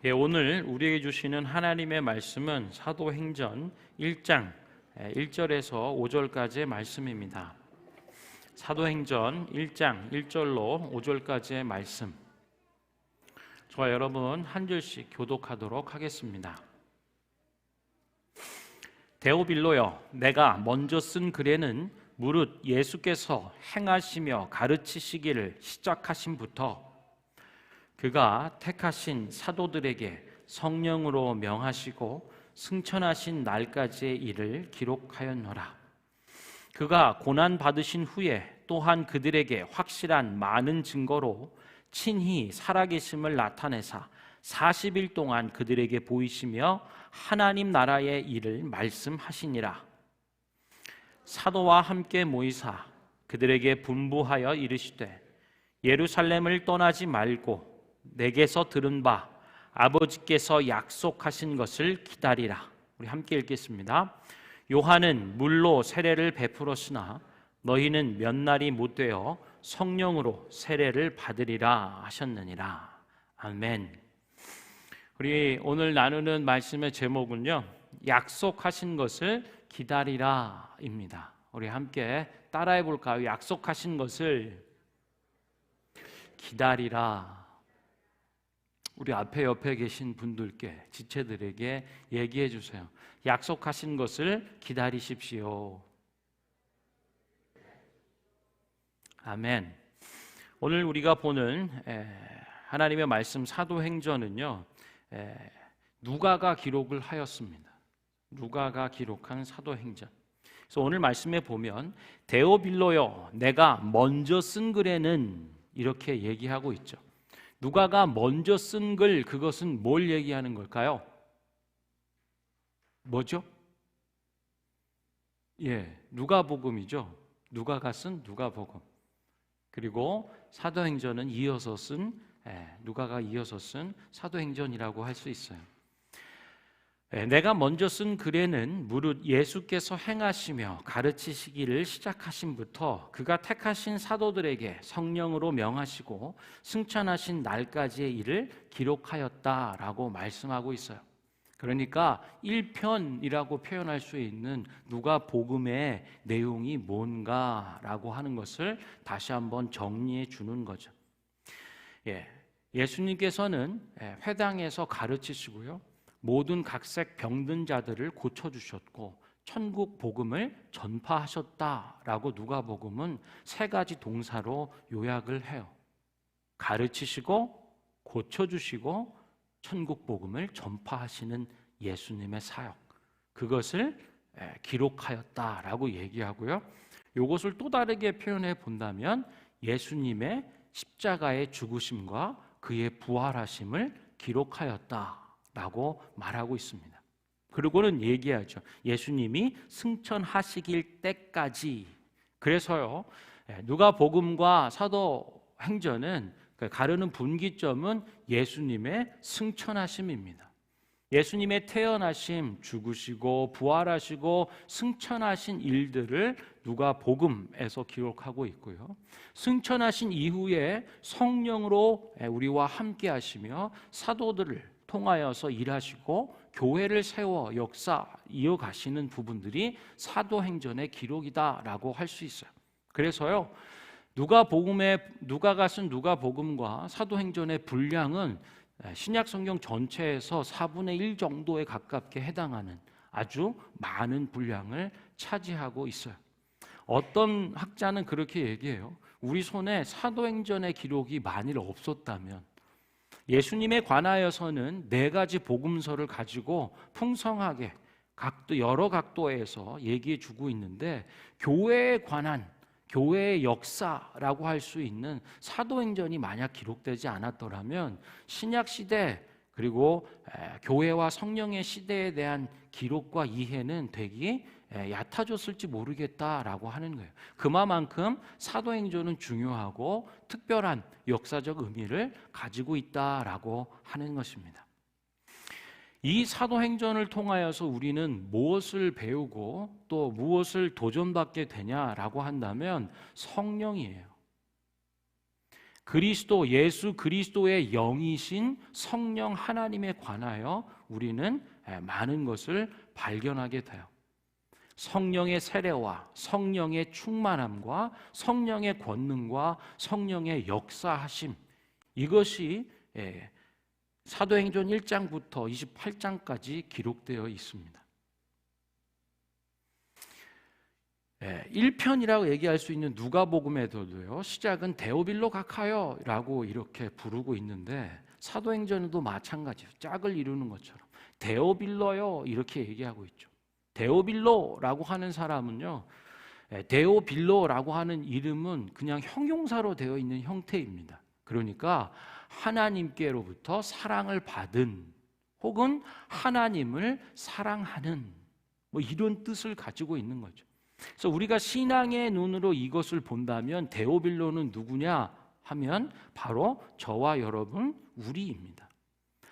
오늘 우리에게 주시는 하나님의 말씀은 사도행전 1장 1절에서 5절까지의 말씀입니다. 사도행전 1장 1절로 5절까지의 말씀. 저와 여러분 한 절씩 교독하도록 하겠습니다. 데오빌로여, 내가 먼저 쓴 글에는 무릇 예수께서 행하시며 가르치시기를 시작하심부터 그가 택하신 사도들에게 성령으로 명하시고 승천하신 날까지의 일을 기록하였노라. 그가 고난 받으신 후에 또한 그들에게 확실한 많은 증거로 친히 살아계심을 나타내사 40일 동안 그들에게 보이시며 하나님 나라의 일을 말씀하시니라. 사도와 함께 모이사 그들에게 분부하여 이르시되 예루살렘을 떠나지 말고 내게서 들은 바 아버지께서 약속하신 것을 기다리라. 우리 함께 읽겠습니다. 요한은 물로 세례를 베풀었으나 너희는 몇 날이 못 되어 성령으로 세례를 받으리라 하셨느니라. 아멘. 우리 오늘 나누는 말씀의 제목은요, 약속하신 것을 기다리라입니다. 우리 함께 따라해 볼까요? 약속하신 것을 기다리라. 우리 앞에 옆에 계신 분들께, 지체들에게 얘기해 주세요. 약속하신 것을 기다리십시오. 아멘. 오늘 우리가 보는 하나님의 말씀 사도행전은요, 누가가 기록을 하였습니다. 누가가 기록한 사도행전. 그래서 오늘 말씀에 보면 데오빌로여, 내가 먼저 쓴 글에는 이렇게 얘기하고 있죠. 누가가 먼저 쓴 글, 그것은 뭘 얘기하는 걸까요? 뭐죠? 누가복음이죠. 누가가 쓴 누가복음. 그리고 사도행전은 누가가 이어서 쓴 사도행전이라고 할 수 있어요. 내가 먼저 쓴 글에는 무릇 예수께서 행하시며 가르치시기를 시작하심부터 그가 택하신 사도들에게 성령으로 명하시고 승천하신 날까지의 일을 기록하였다라고 말씀하고 있어요. 그러니까 1편이라고 표현할 수 있는 누가복음의 내용이 뭔가라고 하는 것을 다시 한번 정리해 주는 거죠. 예수님께서는 회당에서 가르치시고요, 모든 각색 병든 자들을 고쳐주셨고 천국 복음을 전파하셨다라고 누가복음은 세 가지 동사로 요약을 해요. 가르치시고 고쳐주시고 천국 복음을 전파하시는 예수님의 사역, 그것을 기록하였다라고 얘기하고요, 이것을 또 다르게 표현해 본다면 예수님의 십자가의 죽으심과 그의 부활하심을 기록하였다 라고 말하고 있습니다. 그리고는 얘기하죠. 예수님이 승천하시길 때까지. 그래서요, 누가복음과 사도행전은 가르는 분기점은 예수님의 승천하심입니다. 예수님의 태어나심, 죽으시고 부활하시고 승천하신 일들을 누가복음에서 기록하고 있고요, 승천하신 이후에 성령으로 우리와 함께 하시며 사도들을 통하여서 일하시고 교회를 세워 역사 이어가시는 부분들이 사도행전의 기록이다라고 할 수 있어요. 그래서요, 누가가 쓴 누가복음과 사도행전의 분량은 신약 성경 전체에서 4분의 1 정도에 가깝게 해당하는 아주 많은 분량을 차지하고 있어요. 어떤 학자는 그렇게 얘기해요. 우리 손에 사도행전의 기록이 만일 없었다면 예수님에 관하여서는 4가지 복음서를 가지고 풍성하게 여러 각도에서 얘기해 주고 있는데, 교회에 관한 교회의 역사라고 할 수 있는 사도행전이 만약 기록되지 않았더라면 신약 시대 그리고 교회와 성령의 시대에 대한 기록과 이해는 되게 얕아졌을지 모르겠다라고 하는 거예요. 그만큼 사도행전은 중요하고 특별한 역사적 의미를 가지고 있다라고 하는 것입니다. 이 사도행전을 통하여서 우리는 무엇을 배우고 또 무엇을 도전받게 되냐라고 한다면 성령이에요. 예수 그리스도의 영이신 성령 하나님에 관하여 우리는 많은 것을 발견하게 돼요. 성령의 세례와 성령의 충만함과 성령의 권능과 성령의 역사하심, 이것이 사도행전 1장부터 28장까지 기록되어 있습니다. 1편이라고 얘기할 수 있는 누가복음에도요, 시작은 데오빌로 가카요 라고 이렇게 부르고 있는데, 사도행전에도 마찬가지예요. 짝을 이루는 것처럼 데오빌로요 이렇게 얘기하고 있죠. 데오빌로라고 하는 사람은요, 데오빌로라고 하는 이름은 그냥 형용사로 되어 있는 형태입니다. 그러니까 하나님께로부터 사랑을 받은, 혹은 하나님을 사랑하는, 뭐 이런 뜻을 가지고 있는 거죠. 그래서 우리가 신앙의 눈으로 이것을 본다면 데오빌로는 누구냐 하면 바로 저와 여러분, 우리입니다.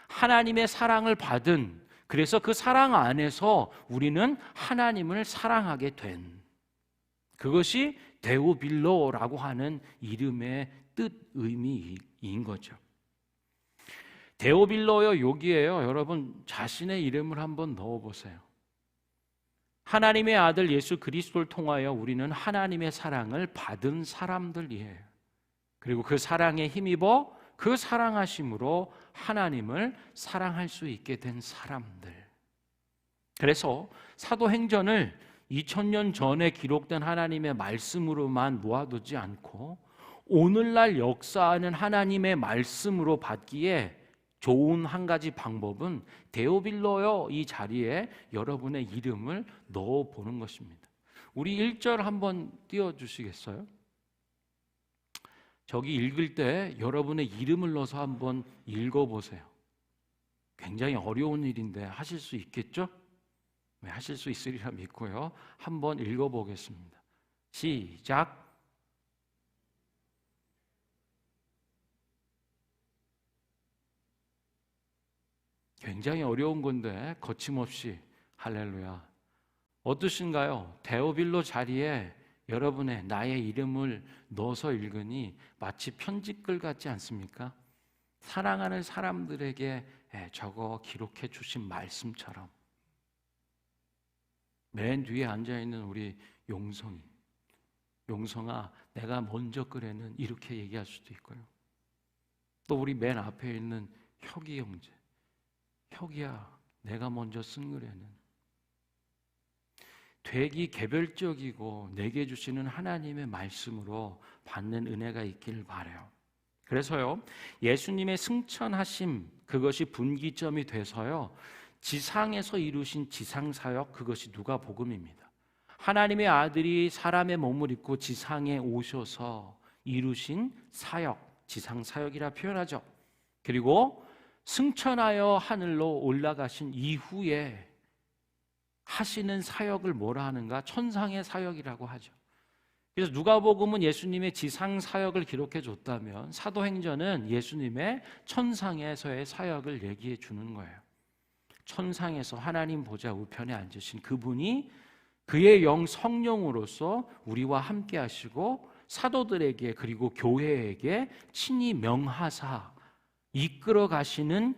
하나님의 사랑을 받은, 그래서 그 사랑 안에서 우리는 하나님을 사랑하게 된, 그것이 데오빌로라고 하는 이름의 뜻, 의미인 거죠. 데오빌로요, 여기에요. 여러분 자신의 이름을 한번 넣어보세요. 하나님의 아들 예수 그리스도를 통하여 우리는 하나님의 사랑을 받은 사람들이에요. 그리고 그 사랑에 힘입어 그 사랑하심으로 하나님을 사랑할 수 있게 된 사람들. 그래서 사도행전을 2000년 전에 기록된 하나님의 말씀으로만 모아두지 않고 오늘날 역사하는 하나님의 말씀으로 받기에 좋은 한 가지 방법은 데오빌로요 이 자리에 여러분의 이름을 넣어보는 것입니다. 우리 1절 한번 띄워주시겠어요? 저기 읽을 때 여러분의 이름을 넣어서 한번 읽어보세요. 굉장히 어려운 일인데 하실 수 있겠죠? 네, 하실 수 있으리라 믿고요. 한번 읽어보겠습니다. 시작. 굉장히 어려운 건데 거침없이 할렐루야. 어떠신가요? 데오빌로 자리에 여러분의 나의 이름을 넣어서 읽으니 마치 편지글 같지 않습니까? 사랑하는 사람들에게 적어 기록해 주신 말씀처럼. 맨 뒤에 앉아있는 우리 용성아 내가 먼저 그래는 이렇게 얘기할 수도 있고요. 또 우리 맨 앞에 있는 혁이 형제, 혁이야 내가 먼저 쓴 글에는. 되게 개별적이고 내게 주시는 하나님의 말씀으로 받는 은혜가 있기를 바라요. 그래서요, 예수님의 승천하심, 그것이 분기점이 돼서요, 지상에서 이루신 지상사역, 그것이 누가복음입니다. 하나님의 아들이 사람의 몸을 입고 지상에 오셔서 이루신 사역, 지상사역이라 표현하죠. 그리고 승천하여 하늘로 올라가신 이후에 하시는 사역을 뭐라 하는가? 천상의 사역이라고 하죠. 그래서 누가복음은 예수님의 지상 사역을 기록해 줬다면 사도행전은 예수님의 천상에서의 사역을 얘기해 주는 거예요. 천상에서 하나님 보좌 우편에 앉으신 그분이 그의 영 성령으로서 우리와 함께 하시고 사도들에게 그리고 교회에게 친히 명하사 이끌어 가시는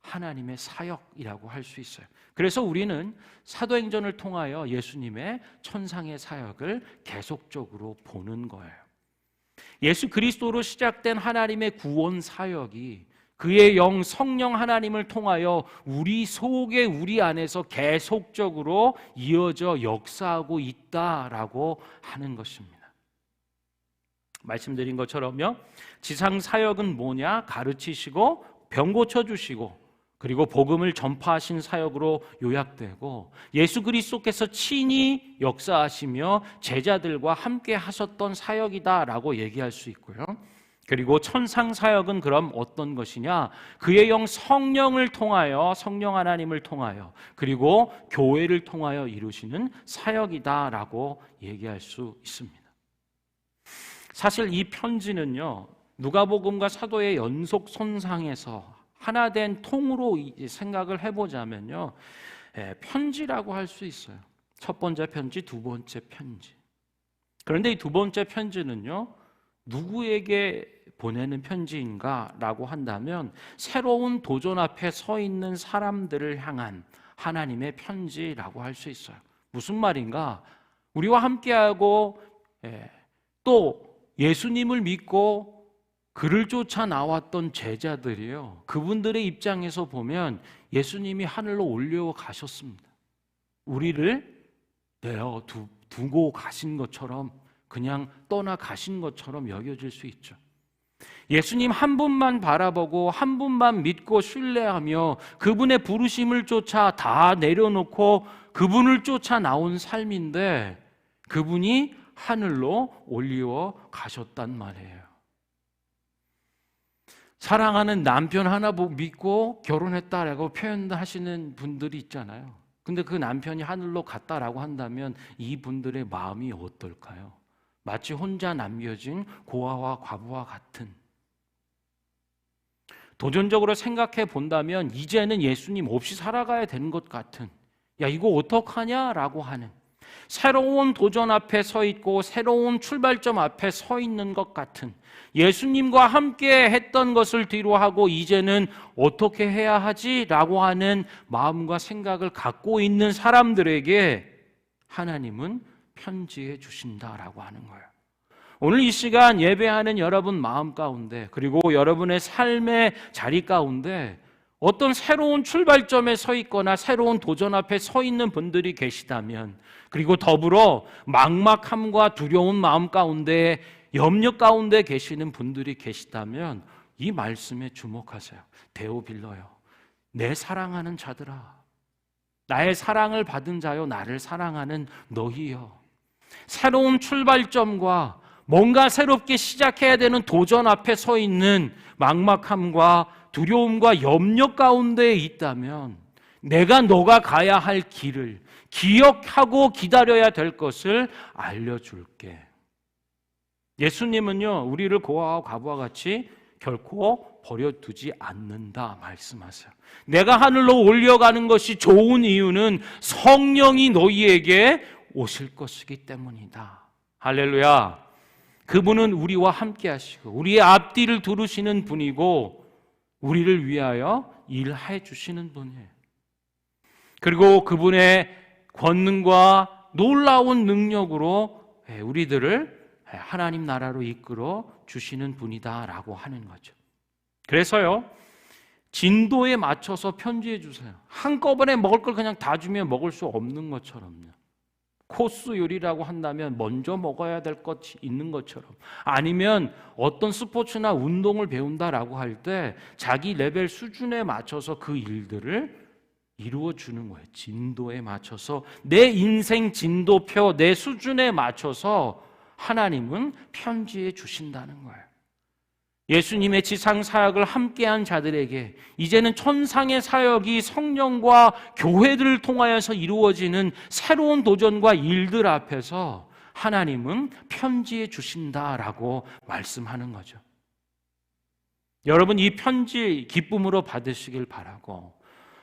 하나님의 사역이라고 할 수 있어요. 그래서 우리는 사도행전을 통하여 예수님의 천상의 사역을 계속적으로 보는 거예요. 예수 그리스도로 시작된 하나님의 구원 사역이 그의 영 성령 하나님을 통하여 우리 속에 우리 안에서 계속적으로 이어져 역사하고 있다라고 하는 것입니다. 말씀드린 것처럼요, 지상 사역은 뭐냐? 가르치시고 병 고쳐주시고 그리고 복음을 전파하신 사역으로 요약되고 예수 그리스도께서 친히 역사하시며 제자들과 함께 하셨던 사역이다라고 얘기할 수 있고요. 그리고 천상 사역은 그럼 어떤 것이냐? 그의 영 성령을 통하여, 성령 하나님을 통하여 그리고 교회를 통하여 이루시는 사역이다라고 얘기할 수 있습니다. 사실 이 편지는요, 누가복음과 사도의 연속 손상에서 하나 된 통으로 생각을 해보자면요, 편지라고 할 수 있어요. 첫 번째 편지, 두 번째 편지. 그런데 이 두 번째 편지는요, 누구에게 보내는 편지인가라고 한다면 새로운 도전 앞에 서 있는 사람들을 향한 하나님의 편지라고 할 수 있어요. 무슨 말인가? 우리와 함께하고 또 예수님을 믿고 그를 쫓아 나왔던 제자들이요, 그분들의 입장에서 보면 예수님이 하늘로 올려가셨습니다. 우리를 내어 두고 가신 것처럼, 그냥 떠나가신 것처럼 여겨질 수 있죠. 예수님 한 분만 바라보고 한 분만 믿고 신뢰하며 그분의 부르심을 쫓아 다 내려놓고 그분을 쫓아 나온 삶인데, 그분이 하늘로 올리워 가셨단 말이에요. 사랑하는 남편 하나 믿고 결혼했다라고 표현하시는 분들이 있잖아요. 근데 그 남편이 하늘로 갔다라고 한다면 이분들의 마음이 어떨까요? 마치 혼자 남겨진 고아와 과부와 같은. 도전적으로 생각해 본다면 이제는 예수님 없이 살아가야 되는 것 같은, 야 이거 어떡하냐라고 하는, 새로운 도전 앞에 서 있고 새로운 출발점 앞에 서 있는 것 같은, 예수님과 함께 했던 것을 뒤로하고 이제는 어떻게 해야 하지라고 하는 마음과 생각을 갖고 있는 사람들에게 하나님은 편지해 주신다라고 하는 거예요. 오늘 이 시간 예배하는 여러분 마음 가운데, 그리고 여러분의 삶의 자리 가운데 어떤 새로운 출발점에 서 있거나 새로운 도전 앞에 서 있는 분들이 계시다면, 그리고 더불어 막막함과 두려운 마음 가운데, 염려 가운데 계시는 분들이 계시다면 이 말씀에 주목하세요. 데오빌러요, 내 사랑하는 자들아, 나의 사랑을 받은 자요, 나를 사랑하는 너희여, 새로운 출발점과 뭔가 새롭게 시작해야 되는 도전 앞에 서 있는 막막함과 두려움과 염려 가운데 있다면 내가 너가 가야 할 길을 기억하고 기다려야 될 것을 알려줄게. 예수님은요, 우리를 고아와 과부와 같이 결코 버려두지 않는다 말씀하세요. 내가 하늘로 올려가는 것이 좋은 이유는 성령이 너희에게 오실 것이기 때문이다. 할렐루야. 그분은 우리와 함께 하시고 우리의 앞뒤를 두르시는 분이고 우리를 위하여 일해 주시는 분이에요. 그리고 그분의 권능과 놀라운 능력으로 우리들을 하나님 나라로 이끌어 주시는 분이다라고 하는 거죠. 그래서요, 진도에 맞춰서 편지해 주세요. 한꺼번에 먹을 걸 그냥 다 주면 먹을 수 없는 것처럼요. 코스 요리라고 한다면 먼저 먹어야 될 것이 있는 것처럼, 아니면 어떤 스포츠나 운동을 배운다라고 할 때 자기 레벨 수준에 맞춰서 그 일들을 이루어 주는 거예요. 진도에 맞춰서, 내 인생 진도표, 내 수준에 맞춰서 하나님은 편지해 주신다는 거예요. 예수님의 지상 사역을 함께한 자들에게 이제는 천상의 사역이 성령과 교회들을 통하여서 이루어지는 새로운 도전과 일들 앞에서 하나님은 편지해 주신다라고 말씀하는 거죠. 여러분, 이 편지 기쁨으로 받으시길 바라고,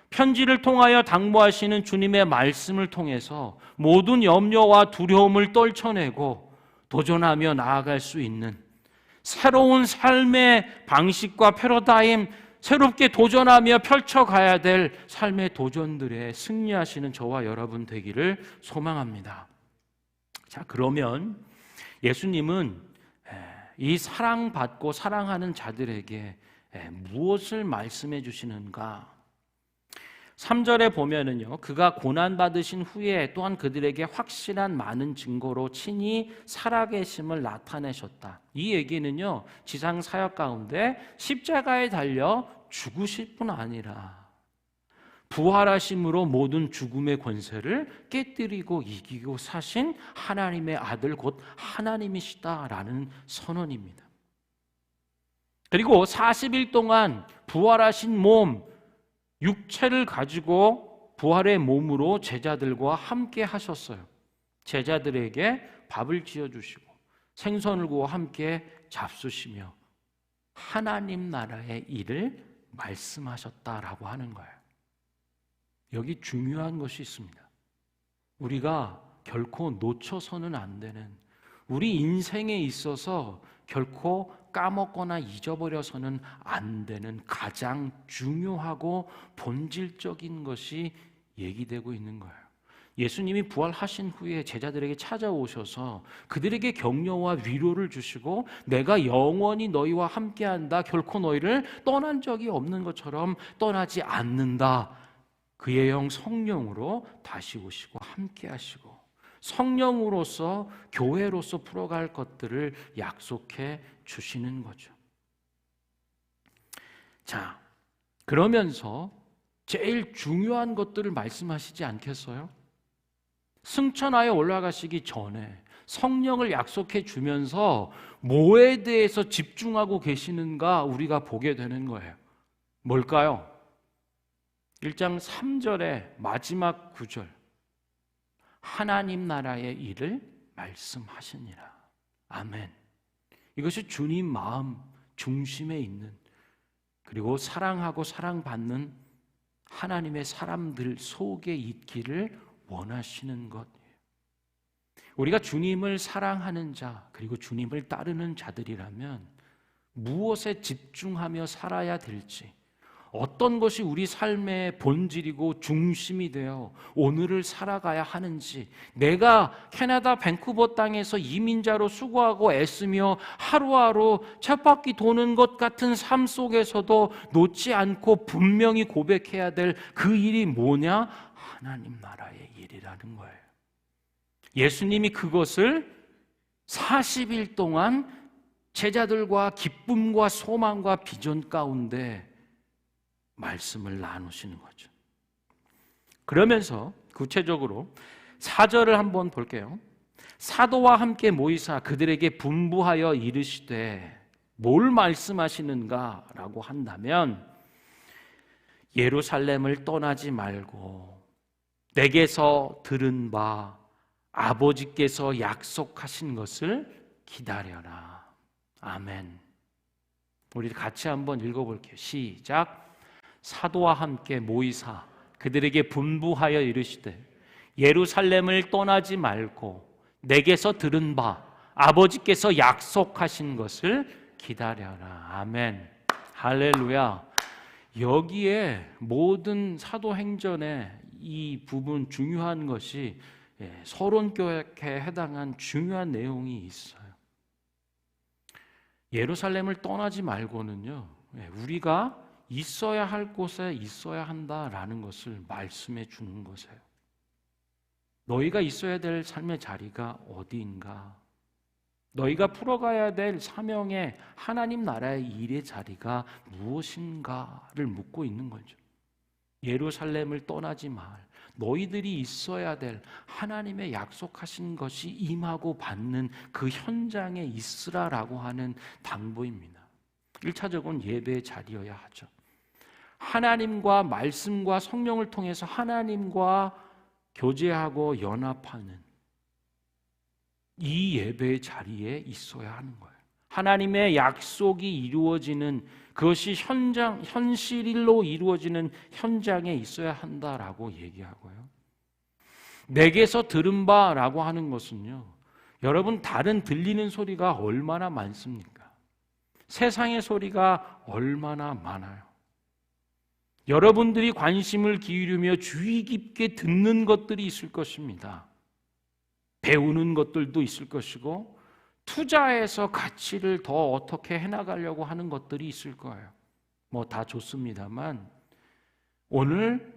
편지를 통하여 당부하시는 주님의 말씀을 통해서 모든 염려와 두려움을 떨쳐내고 도전하며 나아갈 수 있는 새로운 삶의 방식과 패러다임, 새롭게 도전하며 펼쳐가야 될 삶의 도전들에 승리하시는 저와 여러분 되기를 소망합니다. 자, 그러면 예수님은 이 사랑받고 사랑하는 자들에게 무엇을 말씀해 주시는가? 3절에 보면은요, 그가 고난받으신 후에 또한 그들에게 확실한 많은 증거로 친히 살아계심을 나타내셨다. 이 얘기는요, 지상 사역 가운데 십자가에 달려 죽으실 뿐 아니라 부활하심으로 모든 죽음의 권세를 깨뜨리고 이기고 사신 하나님의 아들 곧 하나님이시다라는 선언입니다. 그리고 40일 동안 부활하신 몸, 육체를 가지고 부활의 몸으로 제자들과 함께 하셨어요. 제자들에게 밥을 지어주시고 생선을 구워 함께 잡수시며 하나님 나라의 일을 말씀하셨다라고 하는 거예요. 여기 중요한 것이 있습니다. 우리가 결코 놓쳐서는 안 되는, 우리 인생에 있어서 결코 까먹거나 잊어버려서는 안 되는 가장 중요하고 본질적인 것이 얘기되고 있는 거예요. 예수님이 부활하신 후에 제자들에게 찾아오셔서 그들에게 격려와 위로를 주시고 내가 영원히 너희와 함께한다, 결코 너희를 떠난 적이 없는 것처럼 떠나지 않는다, 그의 영 성령으로 다시 오시고 함께하시고 성령으로서 교회로서 풀어갈 것들을 약속해 주시는 거죠. 자, 그러면서 제일 중요한 것들을 말씀하시지 않겠어요? 승천하에 올라가시기 전에 성령을 약속해 주면서 뭐에 대해서 집중하고 계시는가 우리가 보게 되는 거예요. 뭘까요? 1장 3절의 마지막 구절, 하나님 나라의 일을 말씀하시니라. 아멘. 이것이 주님 마음 중심에 있는, 그리고 사랑하고 사랑받는 하나님의 사람들 속에 있기를 원하시는 것. 우리가 주님을 사랑하는 자, 그리고 주님을 따르는 자들이라면 무엇에 집중하며 살아야 될지, 어떤 것이 우리 삶의 본질이고 중심이 되어 오늘을 살아가야 하는지, 내가 캐나다 밴쿠버 땅에서 이민자로 수고하고 애쓰며 하루하루 쳇바퀴 도는 것 같은 삶 속에서도 놓지 않고 분명히 고백해야 될 그 일이 뭐냐? 하나님 나라의 일이라는 거예요. 예수님이 그것을 40일 동안 제자들과 기쁨과 소망과 비전 가운데 말씀을 나누시는 거죠. 그러면서 구체적으로 4절을 한번 볼게요. 사도와 함께 모이사 그들에게 분부하여 이르시되, 뭘 말씀하시는가라고 한다면 예루살렘을 떠나지 말고 내게서 들은 바 아버지께서 약속하신 것을 기다려라. 아멘. 우리 같이 한번 읽어볼게요. 시작. 사도와 함께 모이사 그들에게 분부하여 이르시되 예루살렘을 떠나지 말고 내게서 들은 바 아버지께서 약속하신 것을 기다려라. 아멘. 할렐루야. 여기에 모든 사도행전의 이 부분 중요한 것이 서론교회에 해당한 중요한 내용이 있어요. 예루살렘을 떠나지 말고는요, 우리가 있어야 할 곳에 있어야 한다라는 것을 말씀해 주는 것이에요. 너희가 있어야 될 삶의 자리가 어디인가? 너희가 풀어가야 될 사명의 하나님 나라의 일의 자리가 무엇인가를 묻고 있는 거죠. 예루살렘을 떠나지 말. 너희들이 있어야 될 하나님의 약속하신 것이 임하고 받는 그 현장에 있으라라고 하는 당부입니다. 1차적으로는 예배의 자리여야 하죠. 하나님과 말씀과 성령을 통해서 하나님과 교제하고 연합하는 이 예배의 자리에 있어야 하는 거예요. 하나님의 약속이 이루어지는, 그것이 현실로 이루어지는 현장에 있어야 한다라고 얘기하고요. 내게서 들은 바라고 하는 것은요, 여러분 다른 들리는 소리가 얼마나 많습니까? 세상의 소리가 얼마나 많아요. 여러분들이 관심을 기울이며 주의 깊게 듣는 것들이 있을 것입니다. 배우는 것들도 있을 것이고 투자해서 가치를 더 어떻게 해나가려고 하는 것들이 있을 거예요. 뭐 다 좋습니다만 오늘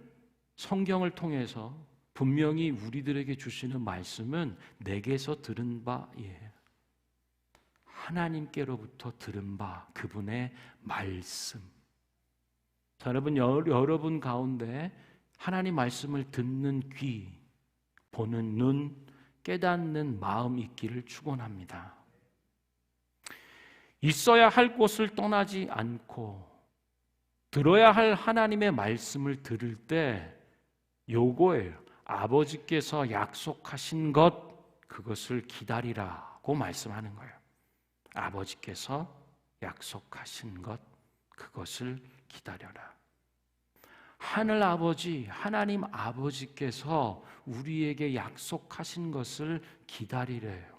성경을 통해서 분명히 우리들에게 주시는 말씀은 내게서 들은 바예요. 하나님께로부터 들은 바, 그분의 말씀. 자, 여러분 가운데 하나님 말씀을 듣는 귀, 보는 눈, 깨닫는 마음 있기를 축원합니다. 있어야 할 곳을 떠나지 않고 들어야 할 하나님의 말씀을 들을 때 요거예요. 아버지께서 약속하신 것, 그것을 기다리라고 말씀하는 거예요. 아버지께서 약속하신 것, 그것을 기다려라. 하늘 아버지, 하나님 아버지께서 우리에게 약속하신 것을 기다리래요.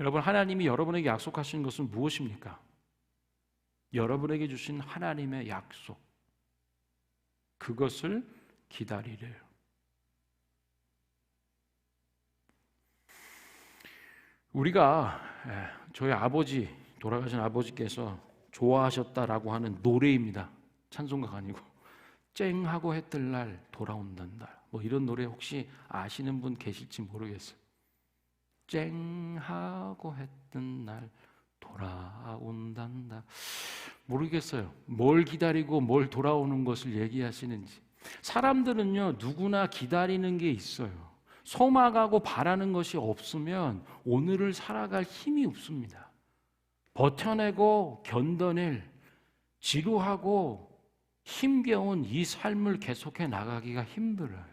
여러분, 하나님이 여러분에게 약속하신 것은 무엇입니까? 여러분에게 주신 하나님의 약속, 그것을 기다리래요. 우리가 저희 아버지, 돌아가신 아버지께서 좋아하셨다라고 하는 노래입니다. 찬송가가 아니고 쨍하고 해 뜰 날 돌아온단다, 뭐 이런 노래 혹시 아시는 분 계실지 모르겠어요. 쨍하고 해 뜬 날 돌아온단다. 모르겠어요. 뭘 기다리고 뭘 돌아오는 것을 얘기하시는지. 사람들은요, 누구나 기다리는 게 있어요. 소망하고 바라는 것이 없으면 오늘을 살아갈 힘이 없습니다. 버텨내고 견뎌낼 지루하고 힘겨운 이 삶을 계속해 나가기가 힘들어요.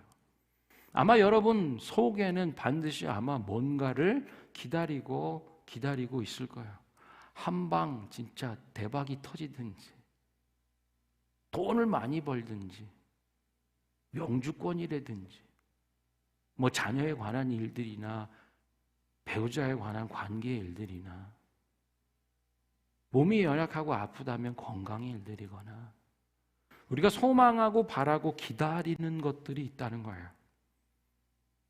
아마 여러분 속에는 반드시 아마 뭔가를 기다리고 있을 거예요. 한방 진짜 대박이 터지든지, 돈을 많이 벌든지, 명주권이라든지, 뭐 자녀에 관한 일들이나 배우자에 관한 관계의 일들이나, 몸이 연약하고 아프다면 건강의 일들이거나, 우리가 소망하고 바라고 기다리는 것들이 있다는 거예요.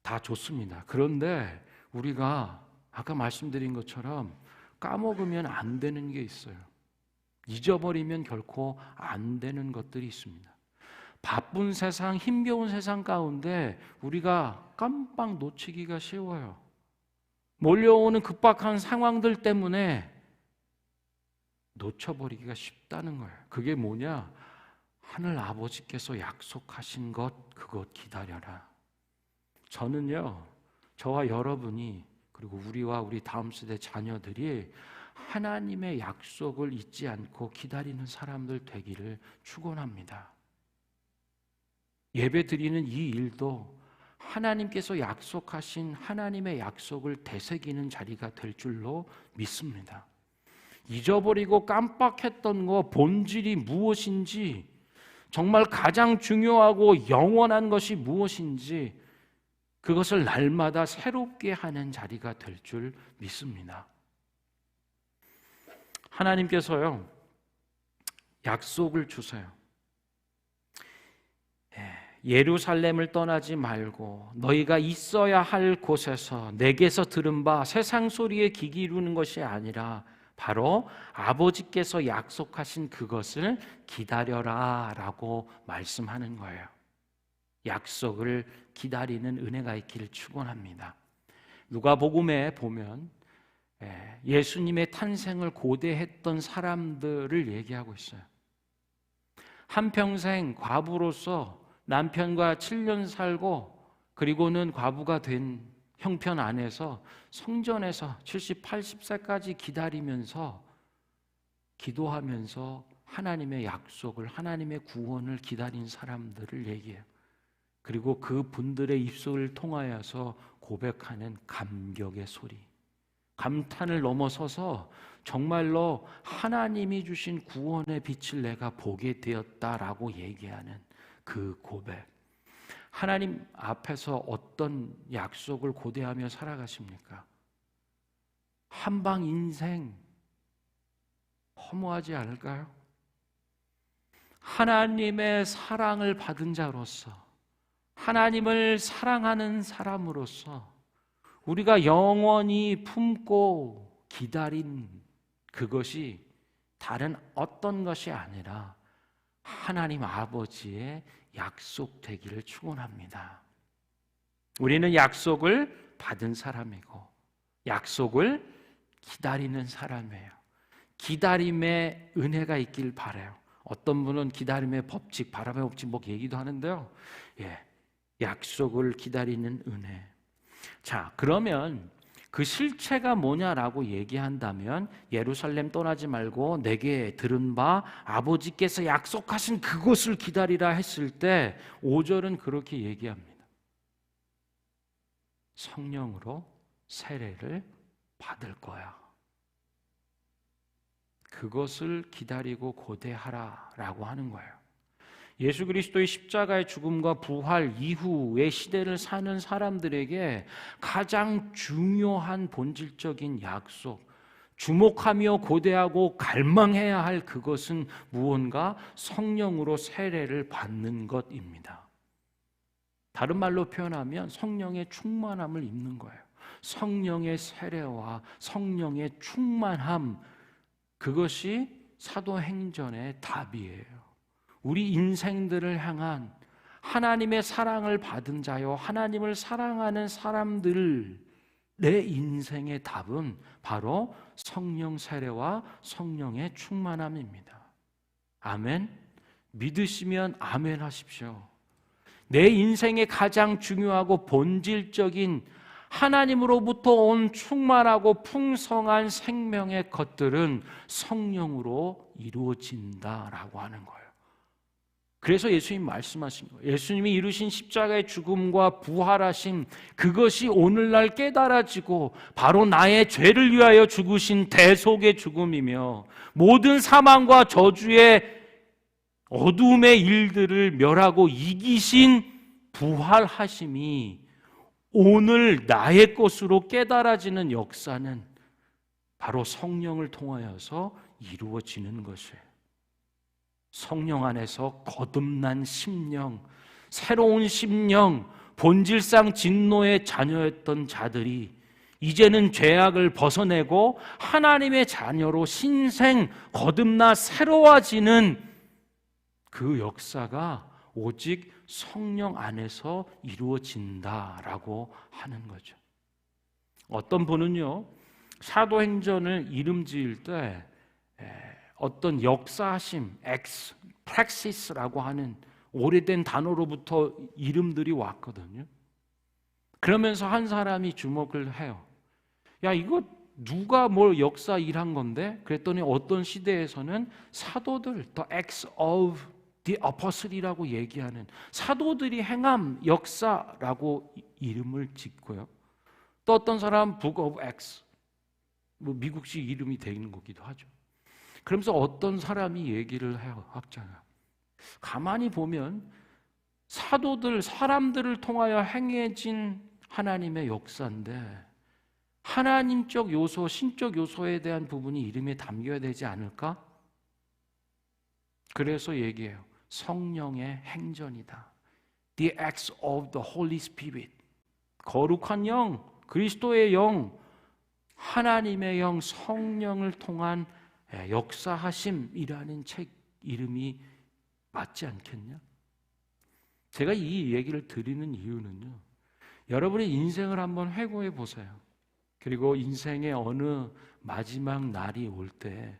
다 좋습니다. 그런데 우리가 아까 말씀드린 것처럼 까먹으면 안 되는 게 있어요. 잊어버리면 결코 안 되는 것들이 있습니다. 바쁜 세상, 힘겨운 세상 가운데 우리가 깜빡 놓치기가 쉬워요. 몰려오는 급박한 상황들 때문에 놓쳐버리기가 쉽다는 거예요. 그게 뭐냐? 하늘 아버지께서 약속하신 것, 그것 기다려라. 저는요, 저와 여러분이, 그리고 우리와 우리 다음 세대 자녀들이 하나님의 약속을 잊지 않고 기다리는 사람들 되기를 축원합니다. 예배 드리는 이 일도 하나님께서 약속하신 하나님의 약속을 되새기는 자리가 될 줄로 믿습니다. 잊어버리고 깜빡했던 거, 본질이 무엇인지, 정말 가장 중요하고 영원한 것이 무엇인지, 그것을 날마다 새롭게 하는 자리가 될 줄 믿습니다. 하나님께서요, 약속을 주세요. 예루살렘을 떠나지 말고 너희가 있어야 할 곳에서 내게서 들은 바 세상 소리에 귀 기울이는 것이 아니라 바로 아버지께서 약속하신 그것을 기다려라 라고 말씀하는 거예요. 약속을 기다리는 은혜가 있기를 축원합니다. 누가복음에 보면 예수님의 탄생을 고대했던 사람들을 얘기하고 있어요. 한평생 과부로서 남편과 7년 살고 그리고는 과부가 된 형편 안에서 성전에서 70, 80세까지 기다리면서 기도하면서 하나님의 약속을, 하나님의 구원을 기다린 사람들을 얘기해요. 그리고 그 분들의 입술을 통하여서 고백하는 감격의 소리, 감탄을 넘어서서 정말로 하나님이 주신 구원의 빛을 내가 보게 되었다라고 얘기하는 그 고백. 하나님 앞에서 어떤 약속을 고대하며 살아가십니까? 한방 인생 허무하지 않을까요? 하나님의 사랑을 받은 자로서, 하나님을 사랑하는 사람으로서 우리가 영원히 품고 기다린 그것이 다른 어떤 것이 아니라 하나님 아버지의 약속되기를 축원합니다. 우리는 약속을 받은 사람이고 약속을 기다리는 사람이에요. 기다림의 은혜가 있길 바라요. 어떤 분은 기다림의 법칙, 바람의 법칙 뭐 얘기도 하는데요. 약속을 기다리는 은혜. 자, 그러면 그 실체가 뭐냐라고 얘기한다면 예루살렘 떠나지 말고 내게 들은 바 아버지께서 약속하신 그곳을 기다리라 했을 때 5절은 그렇게 얘기합니다. 성령으로 세례를 받을 거야. 그것을 기다리고 고대하라라고 하는 거예요. 예수 그리스도의 십자가의 죽음과 부활 이후의 시대를 사는 사람들에게 가장 중요한 본질적인 약속, 주목하며 고대하고 갈망해야 할 그것은 무언가 성령으로 세례를 받는 것입니다. 다른 말로 표현하면 성령의 충만함을 입는 거예요. 성령의 세례와 성령의 충만함, 그것이 사도행전의 답이에요. 우리 인생들을 향한 하나님의 사랑을 받은 자요, 하나님을 사랑하는 사람들, 내 인생의 답은 바로 성령 세례와 성령의 충만함입니다. 아멘. 믿으시면 아멘 하십시오. 내 인생의 가장 중요하고 본질적인 하나님으로부터 온 충만하고 풍성한 생명의 것들은 성령으로 이루어진다라고 하는 거예요. 그래서 예수님 말씀하신 거예요. 예수님이 이루신 십자가의 죽음과 부활하심, 그것이 오늘날 깨달아지고 바로 나의 죄를 위하여 죽으신 대속의 죽음이며 모든 사망과 저주의 어두움의 일들을 멸하고 이기신 부활하심이 오늘 나의 것으로 깨달아지는 역사는 바로 성령을 통하여서 이루어지는 것이에요. 성령 안에서 거듭난 심령, 새로운 심령, 본질상 진노의 자녀였던 자들이 이제는 죄악을 벗어내고 하나님의 자녀로 신생, 거듭나 새로워지는 그 역사가 오직 성령 안에서 이루어진다라고 하는 거죠. 어떤 분은요, 사도행전을 이름 지을 때 어떤 역사하심, praxis라고 하는 오래된 단어로부터 이름들이 왔거든요. 그러면서 한 사람이 주목을 해요. 야, 이거 누가 뭘 역사 일한 건데? 그랬더니 어떤 시대에서는 사도들, the acts of the apostle이라고 얘기하는 사도들이 행함 역사라고 이름을 짓고요. 또 어떤 사람 book of Acts, 뭐 미국식 이름이 되는 거기도 하죠. 그러면서 어떤 사람이 얘기를 해요, 학자가. 가만히 보면 사도들, 사람들을 통하여 행해진 하나님의 역사인데 하나님적 요소, 신적 요소에 대한 부분이 이름에 담겨야 되지 않을까? 그래서 얘기해요. 성령의 행전이다. The acts of the Holy Spirit. 거룩한 영, 그리스도의 영, 하나님의 영, 성령을 통한 역사하심이라는 책 이름이 맞지 않겠냐? 제가 이 얘기를 드리는 이유는요, 여러분의 인생을 한번 회고해 보세요. 그리고 인생의 어느 마지막 날이 올 때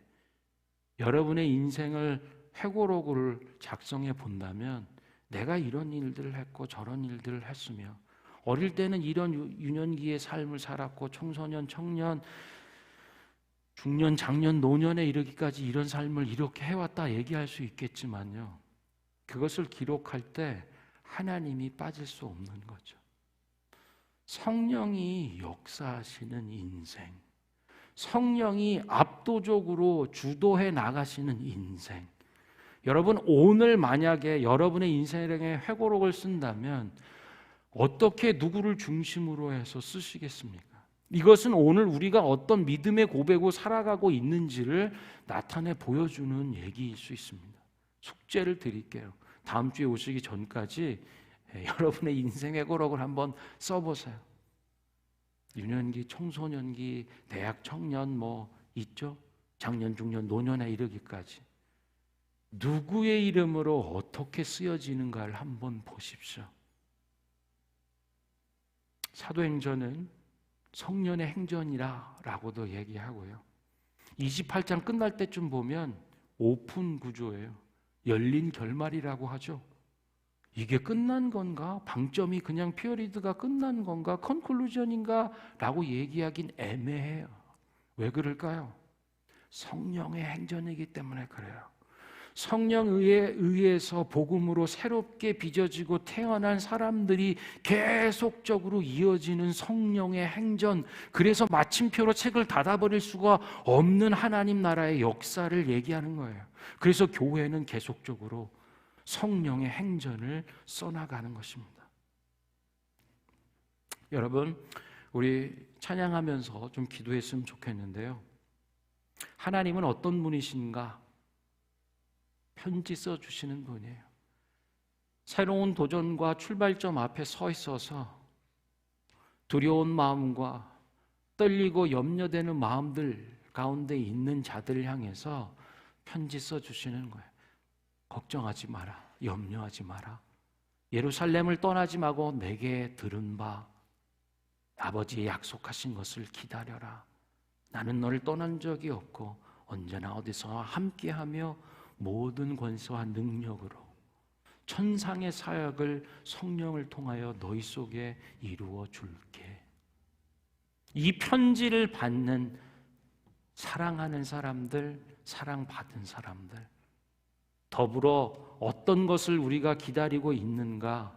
여러분의 인생을 회고록을 작성해 본다면 내가 이런 일들을 했고 저런 일들을 했으며 어릴 때는 이런 유년기의 삶을 살았고 청소년, 청년, 중년, 장년, 노년에 이르기까지 이런 삶을 이렇게 해왔다 얘기할 수 있겠지만요, 그것을 기록할 때 하나님이 빠질 수 없는 거죠. 성령이 역사하시는 인생, 성령이 압도적으로 주도해 나가시는 인생. 여러분, 오늘 만약에 여러분의 인생의 회고록을 쓴다면 어떻게 누구를 중심으로 해서 쓰시겠습니까? 이것은 오늘 우리가 어떤 믿음의 고백으로 살아가고 있는지를 나타내 보여주는 얘기일 수 있습니다. 숙제를 드릴게요. 다음 주에 오시기 전까지 여러분의 인생 회고록을 한번 써보세요. 유년기, 청소년기, 대학 청년 뭐 있죠? 장년, 중년, 노년에 이르기까지 누구의 이름으로 어떻게 쓰여지는가를 한번 보십시오. 사도행전은 성령의 행전이라고도 얘기하고요. 28장 끝날 때쯤 보면 오픈 구조예요. 열린 결말이라고 하죠. 이게 끝난 건가? 방점이 그냥 피어리드가 끝난 건가? 컨클루전인가? 라고 얘기하긴 애매해요. 왜 그럴까요? 성령의 행전이기 때문에 그래요. 성령에 의해서 복음으로 새롭게 빚어지고 태어난 사람들이 계속적으로 이어지는 성령의 행전, 그래서 마침표로 책을 닫아버릴 수가 없는 하나님 나라의 역사를 얘기하는 거예요. 그래서 교회는 계속적으로 성령의 행전을 써나가는 것입니다. 여러분, 우리 찬양하면서 좀 기도했으면 좋겠는데요. 하나님은 어떤 분이신가? 편지 써주시는 분이에요. 새로운 도전과 출발점 앞에 서 있어서 두려운 마음과 떨리고 염려되는 마음들 가운데 있는 자들을 향해서 편지 써주시는 거예요. 걱정하지 마라. 염려하지 마라. 예루살렘을 떠나지 말고 내게 들은 바 아버지의 약속하신 것을 기다려라. 나는 너를 떠난 적이 없고 언제나 어디서 함께하며 모든 권세와 능력으로 천상의 사역을 성령을 통하여 너희 속에 이루어 줄게. 이 편지를 받는 사랑하는 사람들, 사랑받은 사람들, 더불어 어떤 것을 우리가 기다리고 있는가?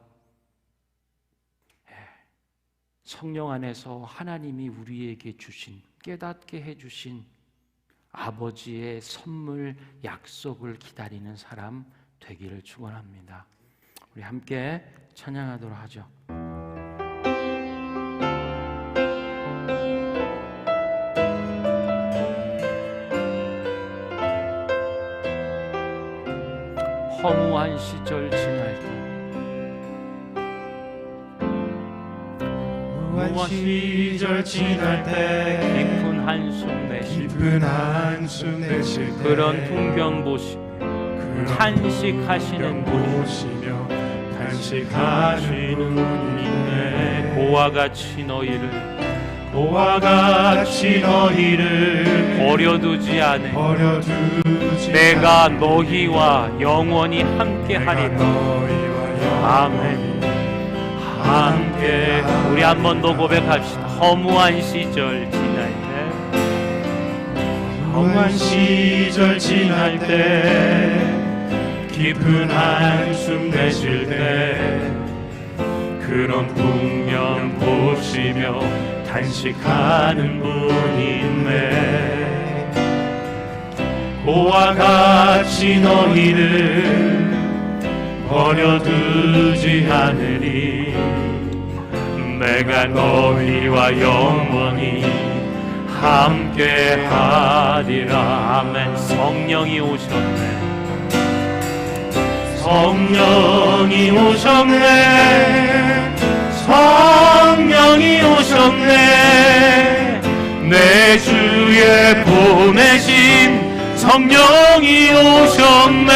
성령 안에서 하나님이 우리에게 주신, 깨닫게 해주신 아버지의 선물, 약속을 기다리는 사람 되기를 축원합니다. 우리 함께 찬양하도록 하죠. 허무한 시절 지날 때, 허무한 시절 지날 때 깊은 한숨 내쉴 깊은 한숨 내쉴 때 그런 풍경 보시며 탄식하시는 분, 보시며 탄식하시는 분이 있네. 고와 같이 너희를 버려두지 않으 내가 너희와 영원히 함께하리라. 아멘. 함께 우리 한 번 더 고백합시다. 허무한 시절 지날 때, 허무한 시절 지날 때 깊은 한숨 내쉴 때 그런 풍경 보시며 탄식하는 분이 있네. 고와 같이 너희를 버려두지 않으리. 내가 너희와 영원히 함께하리라. 아멘. 성령이 오셨네. 성령이 오셨네. 성령이 오셨네. 내 주에 보내신 성령이 오셨네.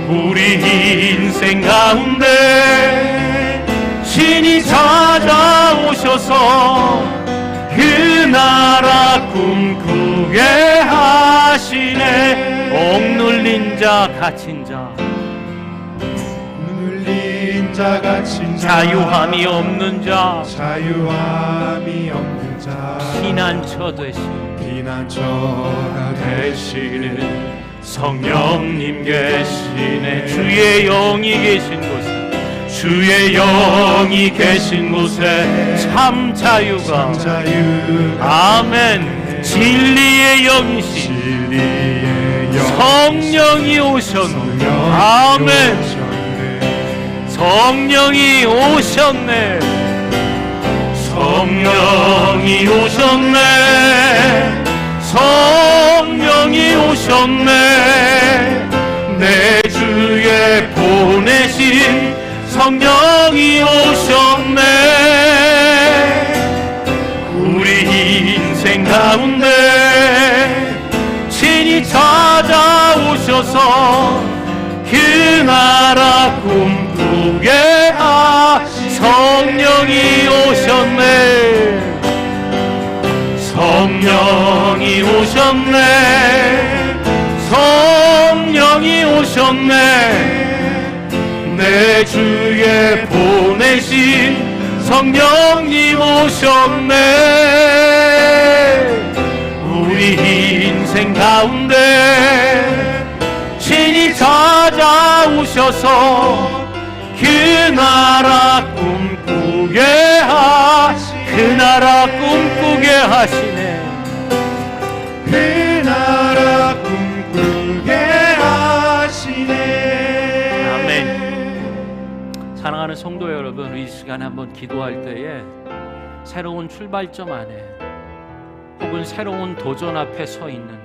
우리 인생 가운데 신이 찾아오셔서 그 나라 꿈꾸게 하시네. 억눌린 자 갇힌 자, 억눌린 자 갇힌 자, 자유함이 없는 자, 자유함이 없는 자, 피난처 되신 피난처가 되시는 성령님 계시네. 주의 영이 계신 곳에, 주의 영이 계신 곳에 참 자유가, 아멘. 진리의 영이신 성령이 오셨네. 아멘. 성령이 오셨네. 성령이 오셨네. 성령이 오셨네. 내 주에 보내신 성령이 오셨네. 우리 인생 가운데 신이 찾아오셔서 그 나라 꿈꾸게 성령이 오셨네. 성령이 오셨네. 성령이 오셨네. 내 주에 보내신 성령님 오셨네. 우리 인생 가운데 신이 찾아오셔서 그 나라 꿈꾸게 그 나라 꿈꾸게 하시네. 그 나라 꿈꾸게 성도 여러분, 이 시간 한번 기도할 때에 새로운 출발점 안에 혹은 새로운 도전 앞에 서 있는,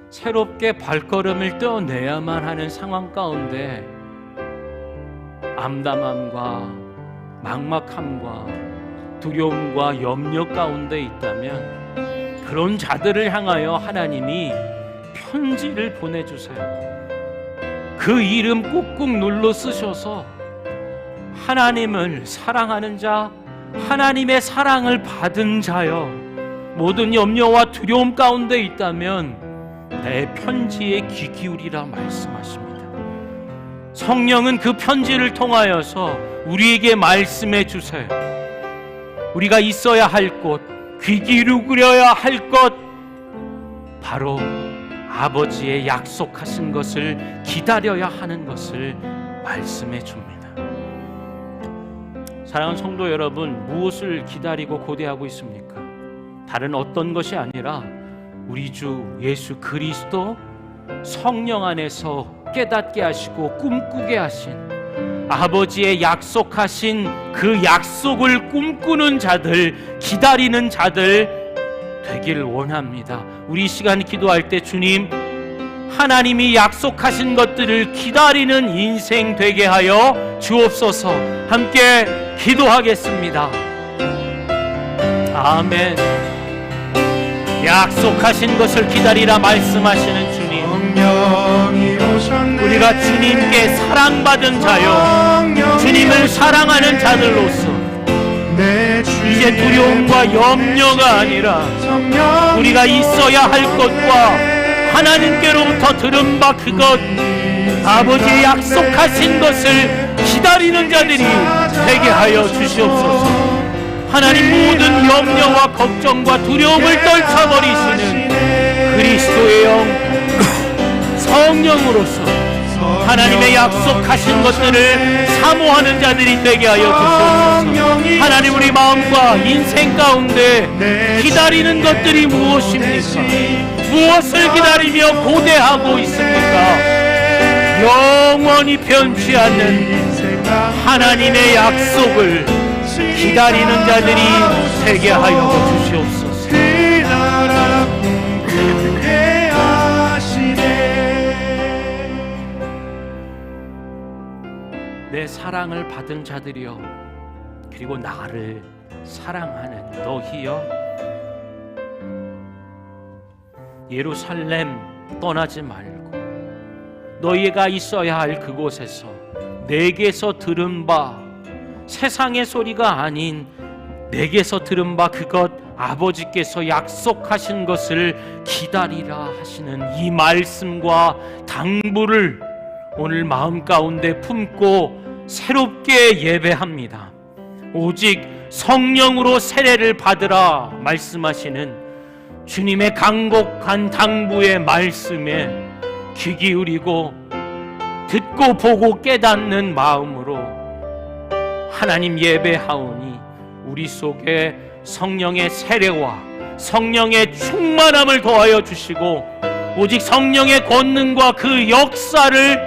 새롭게 발걸음을 떼어내야만 하는 상황 가운데 암담함과 막막함과 두려움과 염려 가운데 있다면 그런 자들을 향하여 하나님이 편지를 보내주세요. 그 이름 꾹꾹 눌러 쓰셔서 하나님을 사랑하는 자, 하나님의 사랑을 받은 자여, 모든 염려와 두려움 가운데 있다면 내 편지에 귀 기울이라 말씀하십니다. 성령은 그 편지를 통하여서 우리에게 말씀해 주세요. 우리가 있어야 할 곳, 귀 기울여야 할 것, 바로 아버지의 약속하신 것을 기다려야 하는 것을 말씀해 줍니다. 사랑하는 성도 여러분, 무엇을 기다리고 고대하고 있습니까? 다른 어떤 것이 아니라 우리 주 예수 그리스도 성령 안에서 깨닫게 하시고 꿈꾸게 하신 아버지의 약속하신 그 약속을 꿈꾸는 자들, 기다리는 자들 되길 원합니다. 우리 시간 기도할 때 주님, 하나님이 약속하신 것들을 기다리는 인생 되게 하여 주옵소서. 함께 기도하겠습니다. 아멘. 약속하신 것을 기다리라 말씀하시는 주님, 우리가 주님께 사랑받은 자요, 주님을 사랑하는 자들로서 이제 두려움과 염려가 아니라 우리가 있어야 할 것과 하나님께로부터 들은 바 그것, 아버지의 약속하신 것을 기다리는 자들이 되게 하여 주시옵소서. 하나님, 모든 염려와 걱정과 두려움을 떨쳐버리시는 그리스도의 영 성령으로서 하나님의 약속하신 것들을 사모하는 자들이 되게 하여 주시옵소서. 하나님, 우리 마음과 인생 가운데 기다리는 것들이 무엇입니까? 무엇을 기다리며 고대하고 있습니까? 영원히 변치 않는 하나님의 약속을 기다리는 자들이 되게 하여 주시옵소서. 내 사랑을 받은 자들이여, 그리고 나를 사랑하는 너희여, 예루살렘 떠나지 말고 너희가 있어야 할 그곳에서 내게서 들은 바, 세상의 소리가 아닌 내게서 들은 바 그것, 아버지께서 약속하신 것을 기다리라 하시는 이 말씀과 당부를 오늘 마음 가운데 품고 새롭게 예배합니다. 오직 성령으로 세례를 받으라 말씀하시는 주님의 간곡한 당부의 말씀에 귀 기울이고 듣고 보고 깨닫는 마음으로 하나님 예배하오니 우리 속에 성령의 세례와 성령의 충만함을 더하여 주시고 오직 성령의 권능과 그 역사를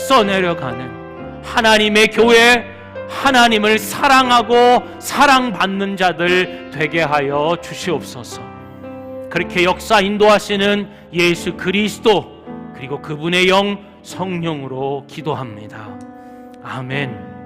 써내려가는 하나님의 교회, 하나님을 사랑하고 사랑받는 자들 되게 하여 주시옵소서. 그렇게 역사 인도하시는 예수 그리스도, 그리고 그분의 영 성령으로 기도합니다. 아멘.